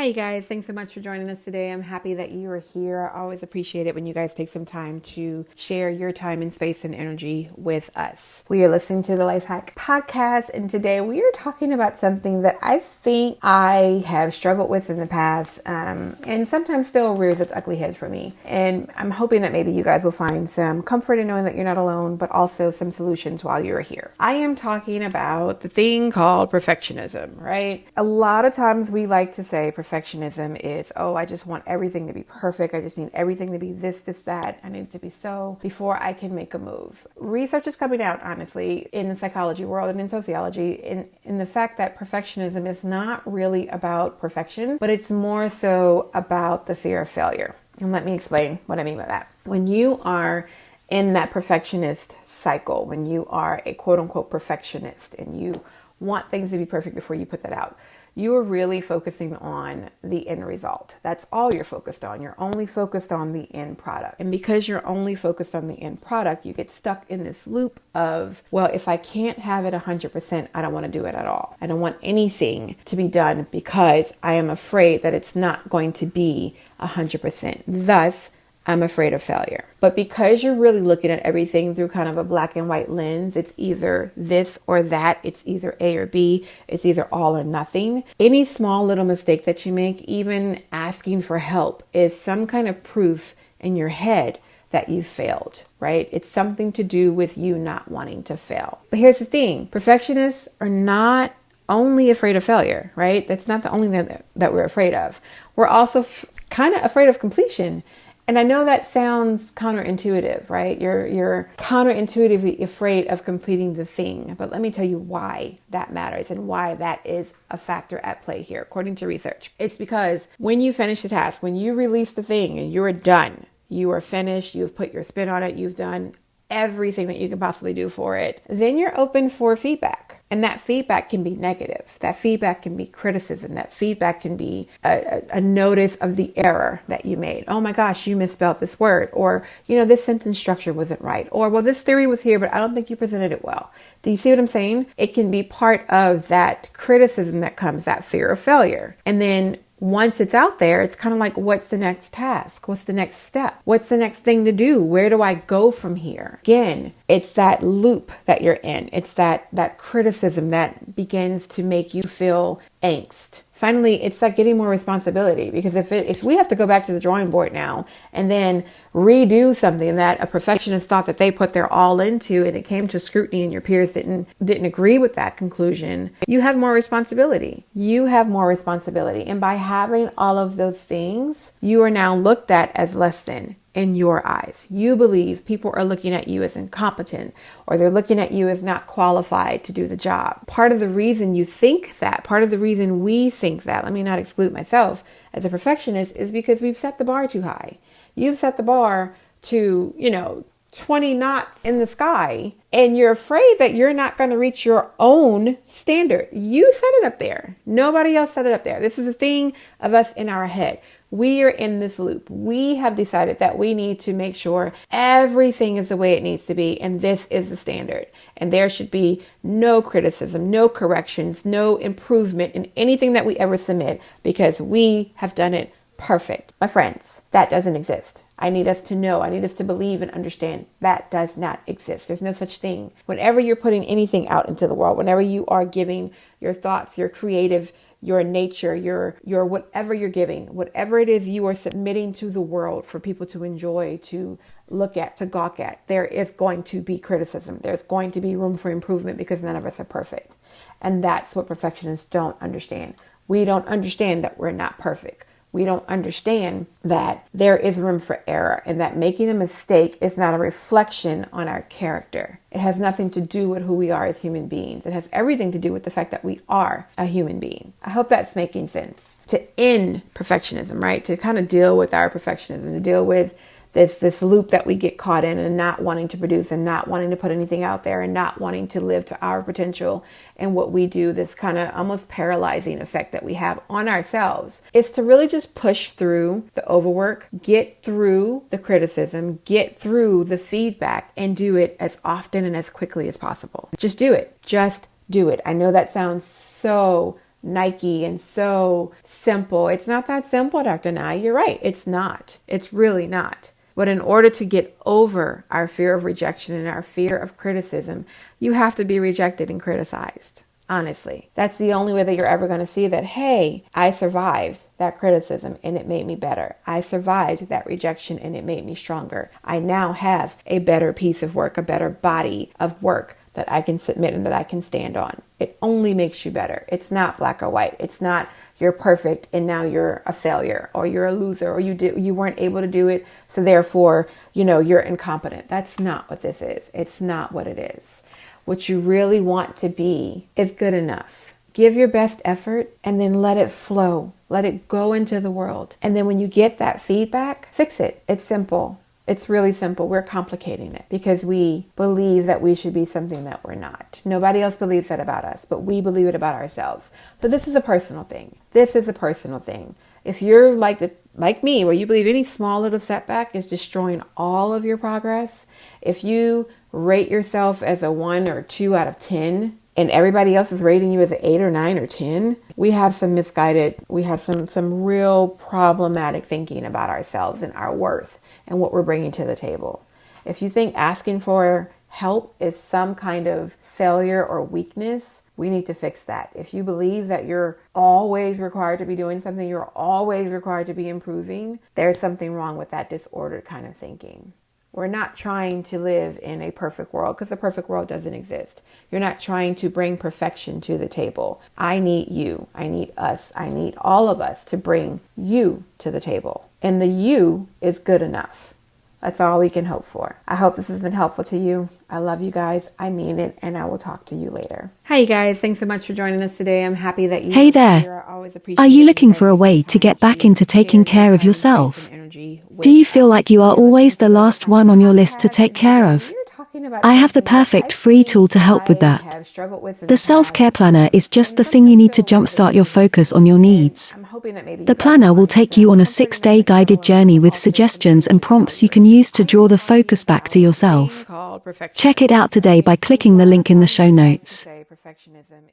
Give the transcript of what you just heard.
Hey guys, thanks so much for joining us today. I'm happy that you are here. I always appreciate it when you guys take some time to share your time and space and energy with us. We are listening to the LIFEHAC podcast, and today we are talking about something that I think I have struggled with in the past, and sometimes still rears its ugly head for me. And I'm hoping that maybe you guys will find some comfort in knowing that you're not alone, but also some solutions while you're here. I am talking about the thing called perfectionism, right? A lot of times we like to say perfectionism is, oh, I just want everything to be perfect. I just need everything to be this, that. I need it to be so before I can make a move. Research is coming out, honestly, in the psychology world and in sociology, in the fact that perfectionism is not really about perfection, but it's more so about the fear of failure. And let me explain what I mean by that. When you are in that perfectionist cycle, when you are a quote unquote perfectionist and you want things to be perfect before you put that out, you are really focusing on the end result. That's all you're focused on. You're only focused on the end product. And because you're only focused on the end product, you get stuck in this loop of, well, if I can't have it 100%, I don't want to do it at all. I don't want anything to be done because I am afraid that it's not going to be 100%. Thus, I'm afraid of failure. But because you're really looking at everything through kind of a black and white lens, it's either this or that. It's either A or B. It's either all or nothing. Any small little mistake that you make, even asking for help, is some kind of proof in your head that you failed, right? It's something to do with you not wanting to fail. But here's the thing. Perfectionists are not only afraid of failure, right? That's not the only thing that we're afraid of. We're also kind of afraid of completion. And I know that sounds counterintuitive, right? You're counterintuitively afraid of completing the thing. But let me tell you why that matters and why that is a factor at play here, according to research. It's because when you finish the task, when you release the thing and you're done, you are finished, you've put your spin on it, you've done everything that you can possibly do for it, then you're open for feedback. And that feedback can be negative. That feedback can be criticism. That feedback can be a notice of the error that you made. Oh my gosh, you misspelled this word. Or, this sentence structure wasn't right. Or, well, this theory was here, but I don't think you presented it well. Do you see what I'm saying? It can be part of that criticism that comes, that fear of failure. And then once it's out there, it's kind of like, what's the next task? What's the next step? What's the next thing to do? Where do I go from here? Again, it's that loop that you're in. It's that criticism that begins to make you feel angst. Finally, it's like getting more responsibility, because if we have to go back to the drawing board now and then redo something that a perfectionist thought that they put their all into, and it came to scrutiny and your peers didn't agree with that conclusion, you have more responsibility. You have more responsibility. And by having all of those things, you are now looked at as less than. In your eyes, you believe people are looking at you as incompetent, or they're looking at you as not qualified to do the job. Part of the reason you think that, part of the reason we think that, let me not exclude myself as a perfectionist, is because we've set the bar too high. You've set the bar to, 20 knots in the sky, and you're afraid that you're not going to reach your own standard. You set it up there. Nobody else set it up there. This is a thing of us in our head. We are in this loop. We have decided that we need to make sure everything is the way it needs to be, and this is the standard. And there should be no criticism, no corrections, no improvement in anything that we ever submit, because we have done it perfect. My friends, that doesn't exist. I need us to know, I need us to believe and understand that does not exist. There's no such thing. Whenever you're putting anything out into the world, whenever you are giving your thoughts, your creative, your nature, your whatever you're giving, whatever it is you are submitting to the world for people to enjoy, to look at, to gawk at, there is going to be criticism. There's going to be room for improvement, because none of us are perfect. And that's what perfectionists don't understand. We don't understand that we're not perfect. We don't understand that there is room for error, and that making a mistake is not a reflection on our character. It has nothing to do with who we are as human beings. It has everything to do with the fact that we are a human being. I hope that's making sense. To end perfectionism, right? To kind of deal with our perfectionism, to deal with this loop that we get caught in, and not wanting to produce, and not wanting to put anything out there, and not wanting to live to our potential and what we do, this kind of almost paralyzing effect that we have on ourselves. It's to really just push through the overwork, get through the criticism, get through the feedback, and do it as often and as quickly as possible. Just do it. Just do it. I know that sounds so Nike and so simple. It's not that simple, Dr. Nye. You're right. It's not. It's really not. But in order to get over our fear of rejection and our fear of criticism, you have to be rejected and criticized. Honestly, that's the only way that you're ever going to see that, hey, I survived that criticism and it made me better. I survived that rejection and it made me stronger. I now have a better piece of work, a better body of work that I can submit and that I can stand on. It only makes you better. It's not black or white. It's not you're perfect and now you're a failure or you're a loser or you weren't able to do it, so therefore, you're incompetent. That's not what this is. It's not what it is. What you really want to be is good enough. Give your best effort and then let it flow. Let it go into the world. And then when you get that feedback, fix it. It's simple. It's really simple. We're complicating it because we believe that we should be something that we're not. Nobody else believes that about us, but we believe it about ourselves. But this is a personal thing. This is a personal thing. If you're like me, where you believe any small little setback is destroying all of your progress, if you rate yourself as a 1 or 2 out of 10, and everybody else is rating you as an 8 or 9 or 10, we have some real problematic thinking about ourselves and our worth and what we're bringing to the table. If you think asking for help is some kind of failure or weakness, we need to fix that. If you believe that you're always required to be doing something, you're always required to be improving, there's something wrong with that disordered kind of thinking. We're not trying to live in a perfect world because the perfect world doesn't exist. You're not trying to bring perfection to the table. I need you. I need us. I need all of us to bring you to the table. And the you is good enough. That's all we can hope for. I hope this has been helpful to you. I love you guys. I mean it. And I will talk to you later. Hi, you guys. Thanks so much for joining us today. I'm happy that you Hey there. Are you looking for a way to get back into taking care of yourself? Do you feel like you are always the last one on your list to take care of? I have the perfect free tool to help with that. The Self-Care Planner is just the thing you need to jumpstart your focus on your needs. The planner will take you on a 6-day guided journey with suggestions and prompts you can use to draw the focus back to yourself. Check it out today by clicking the link in the show notes. Perfectionism